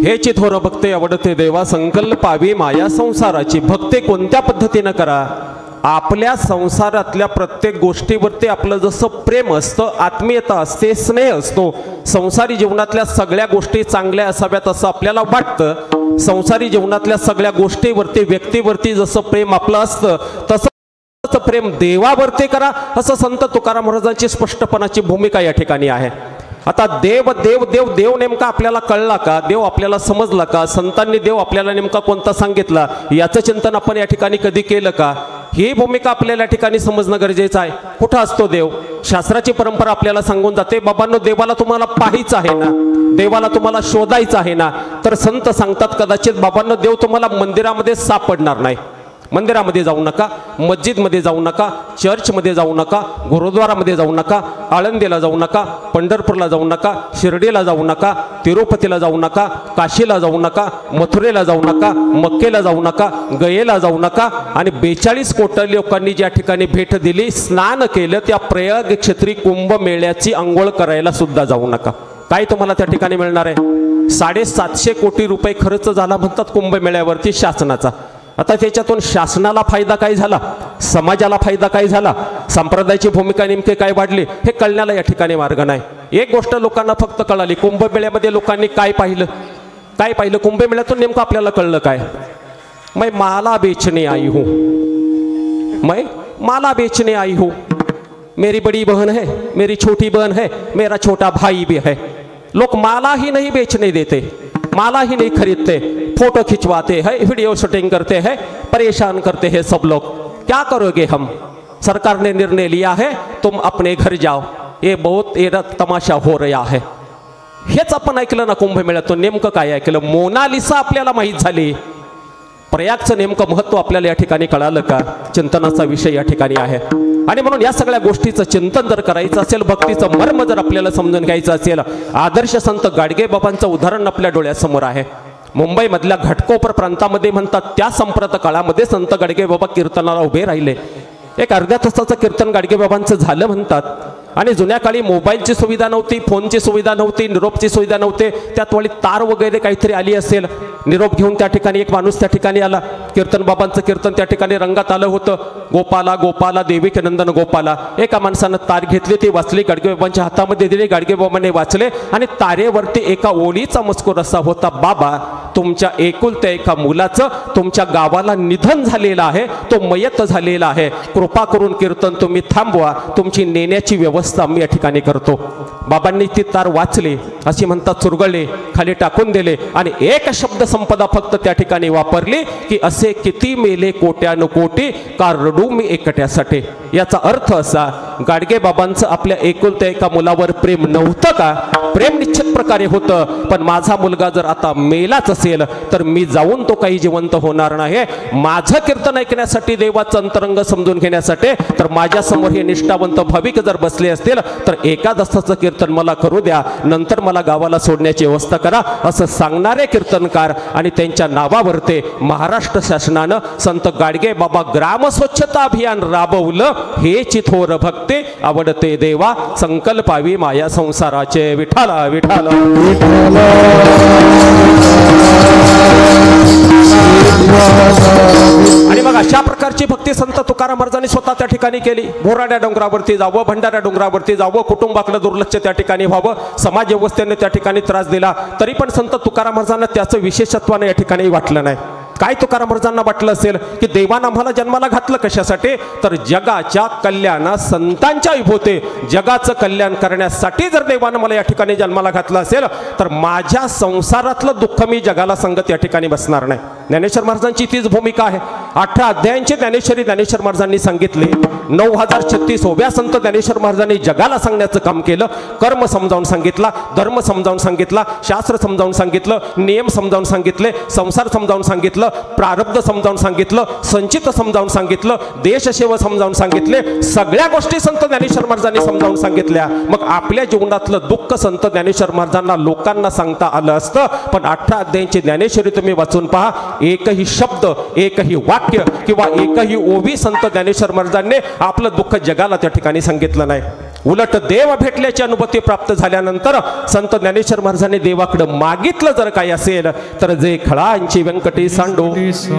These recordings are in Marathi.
हेची थोर भक्ते आवडते देवा, संकल्पावी माया संसाराची. भक्ती कोणत्या पद्धतीनं करा? आपल्या संसारातल्या प्रत्येक गोष्टीवरती आपलं जसं प्रेम असतं, आत्मीयता असते, स्नेह असतो. संसारी जीवनातल्या सगळ्या गोष्टी चांगल्या असाव्यात असं आपल्याला वाटतं. संसारी जीवनातल्या सगळ्या गोष्टीवरती, व्यक्तीवरती जसं प्रेम आपलं असतं तसं प्रेम देवावरती करा, असं संत तुकाराम महाराजांची स्पष्टपणाची भूमिका या ठिकाणी आहे. आता देव देव देव देव नेमका आपल्याला कळला का? देव आपल्याला समजला का? संतांनी देव आपल्याला नेमका कोणता सांगितला याचं चिंतन आपण या ठिकाणी कधी केलं का? ही भूमिका आपल्याला या ठिकाणी समजणं गरजेचं आहे. कुठं असतो देव? शास्त्राची परंपरा आपल्याला सांगून जाते, बाबांनो देवाला तुम्हाला पाहायचं आहे ना, देवाला तुम्हाला शोधायचं आहे ना, तर संत सांगतात कदाचित बाबांनो देव तुम्हाला मंदिरामध्ये सापडणार नाही. मंदिरामध्ये जाऊ नका, मस्जिदमध्ये जाऊ नका, चर्चमध्ये जाऊ नका, गुरुद्वारामध्ये जाऊ नका, आळंदीला जाऊ नका, पंढरपूरला जाऊ नका, शिर्डीला जाऊ नका, तिरुपतीला जाऊ नका, काशीला जाऊ नका, मथुरेला जाऊ नका, मक्केला जाऊ नका, गयेला जाऊ नका. आणि 42 कोटी लोकांनी ज्या ठिकाणी भेट दिली, स्नान केलं, त्या प्रयाग क्षेत्री कुंभमेळ्याची अंघोळ करायला सुद्धा जाऊ नका. काय तुम्हाला त्या ठिकाणी मिळणार आहे? 750 कोटी रुपये खर्च झाला म्हणतात कुंभमेळ्यावरती शासनाचा. आता त्याच्यातून शासनाला फायदा काय झाला, समाजाला फायदा काय झाला, संप्रदायाची भूमिका नेमके काय वाढली, हे कळण्याला या ठिकाणी मार्ग नाही. एक गोष्ट लोकांना फक्त कळाली, कुंभमेळ्यामध्ये लोकांनी काय पाहिलं, काय पाहिलं कुंभमेळ्यातून नेमकं आपल्याला कळलं काय? मैं माला बेचने आई हूँ, मैं माला बेचने आई हूँ, मेरी बड़ी बहन है, मेरी छोटी बहन है, मेरा छोटा भाई भी है. लोग माला ही नहीं बेचने देते, माला ही नहीं खरीदते, फोटो खिंचवाते हैं, वीडियो शूटिंग करते हैं, परेशान करते हैं सब लोग. क्या करोगे हम? सरकार ने निर्णय लिया है तुम अपने घर जाओ, ये बहुत ये तमाशा हो रहा है. हेच आपण ऐकलं ना कुंभमेळ्यातून. नेमकं काय ऐकलं? मोनालिसा आपल्याला माहीत झाली. प्रयागचं नेमकं महत्त्व आपल्याला या ठिकाणी कळालं का? चिंतनाचा विषय या ठिकाणी आहे. आणि म्हणून या सगळ्या गोष्टीचं चिंतन जर करायचं असेल, भक्तीचं मर्म जर आपल्याला समजून घ्यायचं असेल, आदर्श संत गाडगे बाबांचं उदाहरण आपल्या डोळ्यासमोर आहे. मुंबईमधल्या घाटकोपर प्रांतामध्ये म्हणतात त्या संप्रत काळामध्ये संत गाडगे बाबा कीर्तनाला उभे राहिले. एक अर्ध्या तासाचं कीर्तन गाडगे बाबांचं झालं म्हणतात. आणि जुन्या काळी मोबाईलची सुविधा नव्हती, फोनची सुविधा नव्हती, निरोपची सुविधा नव्हती. त्यात वळी तार वगैरे काहीतरी आली असेल. निरोप घेऊन त्या ठिकाणी एक माणूस त्या ठिकाणी आला. कीर्तन बाबांचं कीर्तन त्या ठिकाणी रंगात आलं होतं. गोपाला गोपाला देविके नंदन गोपाला. एका माणसानं तार घेतली, ती वाचली, गाडगे बाबांच्या हातामध्ये दिली, गाडगे बाबांनी वाचले. आणि तारेवरती एका ओळीचा मजकूर असा होता, बाबा तुमच्या एकुलत्या एका मुलाचं तुमच्या गावाला निधन झालेलं आहे, तो मयत झालेला आहे, कृपा करून कीर्तन तुम्ही थांबवा, तुमची नेण्याची व्यवस्था मी या ठिकाणी करतो. बाबांनी ती तार वाचली, अशी म्हणतात चुरगळले, खाली टाकून दिले. आणि एक शब्द संपदा फक्त त्या ठिकाणी वापरली की असे किती मेले कोट्यानु कोटी, का रडू मी एकट्यासाठी. याचा अर्थ असा, गाडगे बाबांचं आपल्या एकुलत्या एका मुलावर प्रेम नव्हतं का? प्रेम निश्चित प्रकारे होतं. पण माझा मुलगा जर आता मेलाच असेल तर मी जाऊन तो काही जिवंत होणार नाही. माझं कीर्तन ऐकण्यासाठी, देवाचं अंतरंग समजून घेण्यासाठी तर माझ्या समोर हे निष्ठावंत भाविक जर बसले असतील तर एकादशाचं कीर्तन मला करू द्या, नंतर मला गावाला सोडण्याची व्यवस्था करा, असं सांगणारे कीर्तनकार. आणि त्यांच्या नावावरती महाराष्ट्र शासनानं संत गाडगे बाबा ग्राम स्वच्छता अभियान राबवलं. हे चिथोर भक्ती आवडते देवा, संकल्पावी माया संसाराचे. विठाला विठाला विठाला. आणि मग अशा प्रकारची भक्ती संत तुकाराम महाराजांनी स्वतः त्या ठिकाणी केली. बोराड्या डोंगरावरती जावं, भंडाऱ्या डोंगरावरती जावं, कुटुंबाकडे दुर्लक्ष त्या ठिकाणी व्हावं, समाज व्यवस्थेने त्या ठिकाणी त्रास दिला, तरी पण संत तुकाराम महाराजांना त्याचं विशेषत्वाने या ठिकाणी वाटलं नाही. काय तुकाराम महाराजांना वाटलं असेल की देवानं आम्हाला जन्माला घातलं कशासाठी? तर जगाच्या कल्याणा, संतांच्या विभूते जगाचं कल्याण करण्यासाठी जर देवानं मला या ठिकाणी जन्माला घातलं असेल तर माझ्या संसारातलं दुःख मी जगाला सांगत या ठिकाणी बसणार नाही. ज्ञानेश्वर महाराजांची तीच भूमिका आहे. 18 अध्यायांची ज्ञानेश्वरी ज्ञानेश्वर महाराजांनी सांगितली. 9036व्या संत ज्ञानेश्वर महाराजांनी जगाला सांगण्याचं काम केलं. कर्म समजावून सांगितला, धर्म समजावून सांगितला, शास्त्र समजावून सांगितलं, नियम समजावून सांगितले, संसार समजावून सांगितलं, प्रारब्ध समजावून सांगितलं, संचित समजावून सांगितलं, देशसेवा समजावून सांगितले. सगळ्या गोष्टी संत ज्ञानेश्वर महाराजांनी समजावून सांगितल्या. मग आपल्या जीवनातलं दुःख संत ज्ञानेश्वर महाराजांना लोकांना सांगता आलं असतं. पण 18 अध्यायांची ज्ञानेश्वरी तुम्ही वाचून पहा, एकही शब्द, एकही वाक्य किंवा एकही ओवी संत ज्ञानेश्वर महाराजांनी आपलं दुःख जगाला त्या ठिकाणी सांगितलं नाही. उलट देव भेटल्याची अनुभूती प्राप्त झाल्यानंतर संत ज्ञानेश्वर महाराजांनी देवाकडे मागितलं जर काही असेल तर जे खळांची व्यंकटी सांडो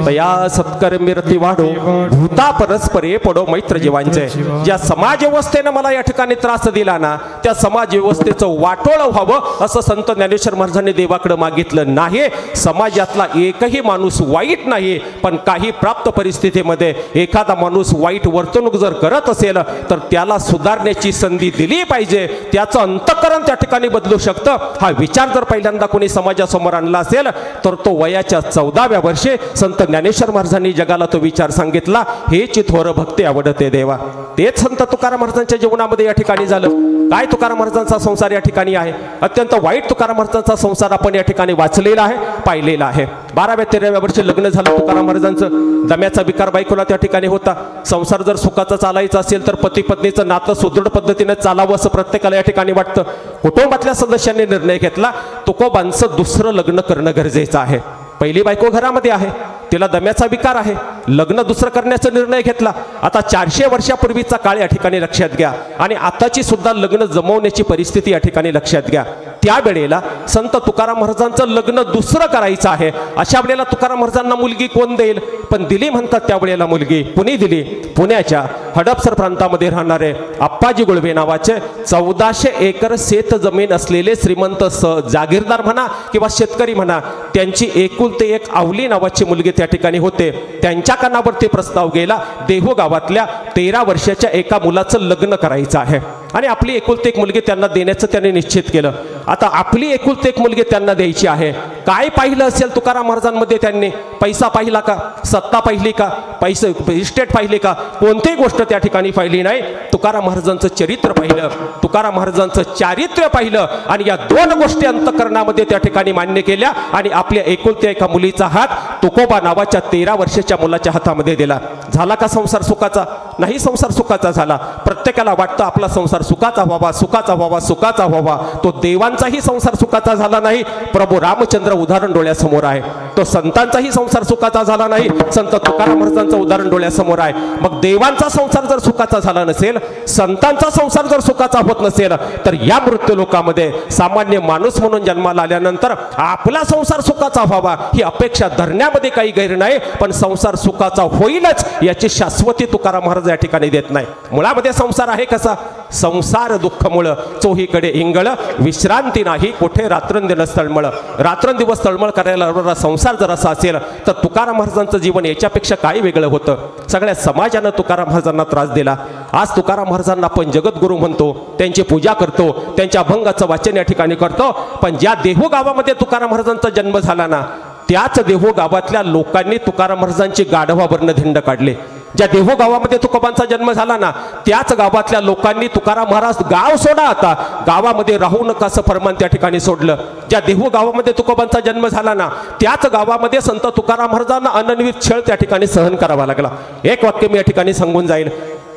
तया सत्कर मिरती वाढो भूता परस्परे पडो मैत्र जीवांचे। ज्या समाज व्यवस्थेनं मला या ठिकाणी त्रास दिला ना त्या समाज व्यवस्थेचं वाटोळ व्हावं असं संत ज्ञानेश्वर महाराजांनी देवाकडे मागितलं नाही। समाजातला एकही माणूस वाईट नाही, पण काही प्राप्त परिस्थितीमध्ये एखादा माणूस वाईट वर्तणूक जर करत असेल तर त्याला सुधारण्याची संधी दिली पाहिजे, त्याचं अंतःकरण त्या ठिकाणी बदलू शकतं। हा विचार जर पहिल्यांदा कोणी समाजासमोर आणला असेल तर तो वयाच्या 14व्या वर्षी संत ज्ञानेश्वर महाराजांनी जगाला तो विचार सांगितला, हेची थोर भक्ती आवडते देवा। तेच संत तुकाराम महाराजांच्या जीवनामध्ये या ठिकाणी झालं। काय तुकाराम महाराजांचा संसार या ठिकाणी आहे, अत्यंत वाईट तुकाराम महाराजांचा संसार आपण या ठिकाणी वाचलेला आहे, पाहिलेला आहे। 12व्या-13व्या वर्षी लग्न झालं तुकाराम महाराजांचं, दम्याचा विकार बायकोला त्या ठिकाणी होता। संसार जर सुखाचा चालायचा असेल तर पती पत्नीचं नातं सुदृढ पद्धतीने चालावं असं प्रत्येकाला या ठिकाणी वाटतं। कुटुंबातल्या सदस्यांनी निर्णय घेतला तुकोबांचं दुसरं लग्न करणं गरजेचं आहे। पहिली बायको घरामध्ये आहे, तिला दम्याचा विकार आहे, लग्न दुसरं करण्याचा निर्णय घेतला। आता 400 वर्षापूर्वीचा काळ या ठिकाणी लक्षात घ्या आणि आताची सुद्धा लग्न जमवण्याची परिस्थिती या ठिकाणी लक्षात घ्या। त्यावेळेला संत तुकाराम महाराजांचं लग्न दुसरं करायचं आहे, अशा वेळेला तुकाराम महाराजांना मुलगी कोण देईल, पण दिली म्हणतात त्यावेळेला मुलगी कुणी दिली, पुण्याच्या हडपसर प्रांतामध्ये राहणारे आप्पाजी गुळवे नावाचे 1400 एकर शेत जमीन असलेले श्रीमंत जागीरदार म्हणा किंवा शेतकरी म्हणा, त्यांची एकुलते एक आवली नावाची मुलगी त्या ठिकाणी होते। त्यांच्या कानावरती प्रस्ताव गेला, देहू गावातल्या 13 वर्षाच्या एका मुलाचं लग्न करायचं आहे आणि आपली एकुलती एक मुलगी त्यांना देण्याचं त्यांनी निश्चित केलं। आता आपली एकुलती एक मुलगी त्यांना द्यायची आहे, काय पाहिलं असेल तुकाराम महाराजांमध्ये त्यांनी? पैसा पाहिला का, सत्ता पाहिली का, पैसे इस्टेट पाहिली का, कोणतीही गोष्ट त्या ठिकाणी पाहिली नाही। तुकाराम महाराजांचं चरित्र पाहिलं, तुकाराम महाराजांचं चारित्र्य पाहिलं आणि या दोन गोष्टी अंतःकरणामध्ये त्या ठिकाणी मान्य केल्या आणि आपल्या एकुलत्या एका मुलीचा हात तुकोबा नावाच्या 13 वर्षाच्या मुलाच्या हातामध्ये दिला। झाला का संसार सुखाचा? नाही, संसार सुखाचा झाला। प्रत्येकाला वाटतं आपला संसार सुखाचा व्हावा, सुखाचा व्हावा, सुखाचा व्हावा। तो देवांचाही संसार सुखाचा झाला नाही, प्रभू रामचंद्र उदाहरण डोळ्यासमोर आहे। तो संतांचाही संसार सुखाचा झाला नाही, संत तुकाराम महाराजांचं उदाहरण डोळ्यासमोर आहे। मग देवांचा संसार जर सुखाचा झाला नसेल, संतांचा संसार जर सुखाचा होत नसेल तर या मृत्यू लोकामध्ये सामान्य माणूस म्हणून जन्माला आल्यानंतर आपला संसार सुखाचा व्हावा ही अपेक्षा धरण्यामध्ये काही गैर नाही, पण संसार सुखाचा होईलच याची शाश्वती तुकाराम महाराज या ठिकाणी देत नाही। मुळामध्ये संसार आहे कसा? संसार दुःखमुळ चोहीकडे इंगळ, विश्रांती नाही कुठे रात्रंदिवस तळमळ। रात्रंदिवस तळमळ करायला संसार जर असा असेल तर तुकाराम महाराजांचं जीवन याच्यापेक्षा काय वेगळं होतं? सगळ्या समाजानं तुकाराम महाराजांना त्रास दिला। आज तुकाराम महाराजांना आपण जगद्गुरू म्हणतो, त्यांची पूजा करतो, त्यांच्या अभंगाचं वाचन या ठिकाणी करतो, पण ज्या देहू गावामध्ये तुकाराम महाराजांचा जन्म झाला ना त्याच देहू गावातल्या लोकांनी तुकाराम महाराजांची गाढवावरनं धिंड काढले। ज्या देहू गावामध्ये तुकोबांचा जन्म झाला ना त्याच गावातल्या लोकांनी तुकाराम महाराज गाव सोडा, आता गावामध्ये राहू नका असं फरमान त्या ठिकाणी सोडलं। ज्या देहू गावामध्ये तुकोबांचा जन्म झाला ना त्याच गावामध्ये संत तुकाराम महाराजांना अनन्वित छळ त्या ठिकाणी सहन करावा लागला। एक वाक्य मी या ठिकाणी सांगून जाईल,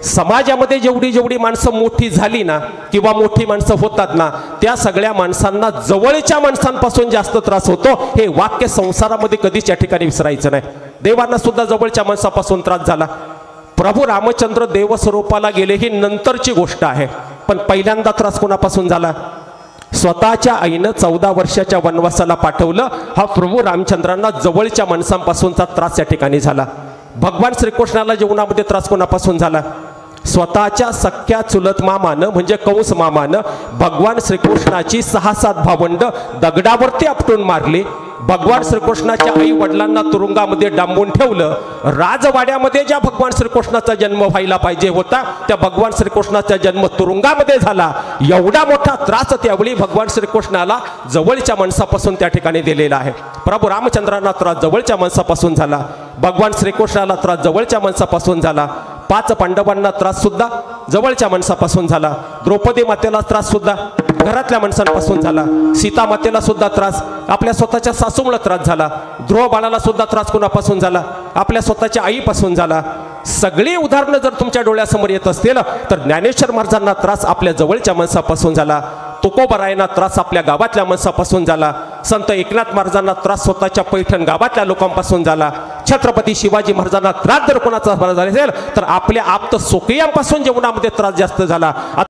समाजामध्ये जेवढी जेवढी माणसं मोठी झाली ना किंवा मोठी माणसं होतात ना त्या सगळ्या माणसांना जवळच्या माणसांपासून जास्त त्रास होतो, हे वाक्य संसारामध्ये कधीच या ठिकाणी विसरायचं नाही। देवांना सुद्धा जवळच्या माणसापासून त्रास झाला। प्रभू रामचंद्र देवस्वरूपाला गेले ही नंतरची गोष्ट आहे, पण पहिल्यांदा त्रास कोणापासून झाला? स्वतःच्या आईनं 14 वर्षाच्या वनवासाला पाठवलं, हा प्रभू रामचंद्रांना जवळच्या माणसांपासूनचा त्रास या ठिकाणी झाला। भगवान श्रीकृष्णाला जीवनामध्ये त्रास कोणापासून झाला? स्वतःच्या सख्या चुलत मामानं म्हणजे कंस मामानं भगवान श्रीकृष्णाची 6-7 भावंड दगडावरती आपटून मारली। भगवान श्रीकृष्णाच्या आई वडिलांना तुरुंगामध्ये डांबून ठेवलं। राजवाड्यामध्ये ज्या भगवान श्रीकृष्णाचा जन्म व्हायला पाहिजे होता त्या भगवान श्रीकृष्णाचा जन्म तुरुंगामध्ये झाला। एवढा मोठा त्रास त्यावेळी भगवान श्रीकृष्णाला जवळच्या माणसापासून त्या ठिकाणी दिलेला आहे। प्रभू रामचंद्रांना त्रास जवळच्या माणसापासून झाला, भगवान श्रीकृष्णाला त्रास जवळच्या माणसापासून झाला, 5 पांडवांना त्रास सुद्धा जवळच्या माणसापासून झाला, द्रौपदी मातेला त्रास सुद्धा घरातल्या माणसांपासून झाला, सीता मातेला सुद्धा त्रास आपल्या स्वतःच्या सासूमुळे त्रास झाला, ध्रुव बाळाला सुद्धा त्रास कोणापासून झाला? आपल्या स्वतःच्या आईपासून झाला। सगळी उदाहरणं जर तुमच्या डोळ्यासमोर येत असतील तर ज्ञानेश्वर महाराजांना त्रास आपल्या जवळच्या माणसापासून झाला, तुकोबरायांना त्रास आपल्या गावातल्या माणसापासून झाला, संत एकनाथ महाराजांना त्रास स्वतःच्या पैठण गावातल्या लोकांपासून झाला, छत्रपती शिवाजी महाराजांना त्रास जर कोणाचा झाला असेल तर आपल्या आप्त सोकियांपासून जीवनामध्ये त्रास जास्त झाला।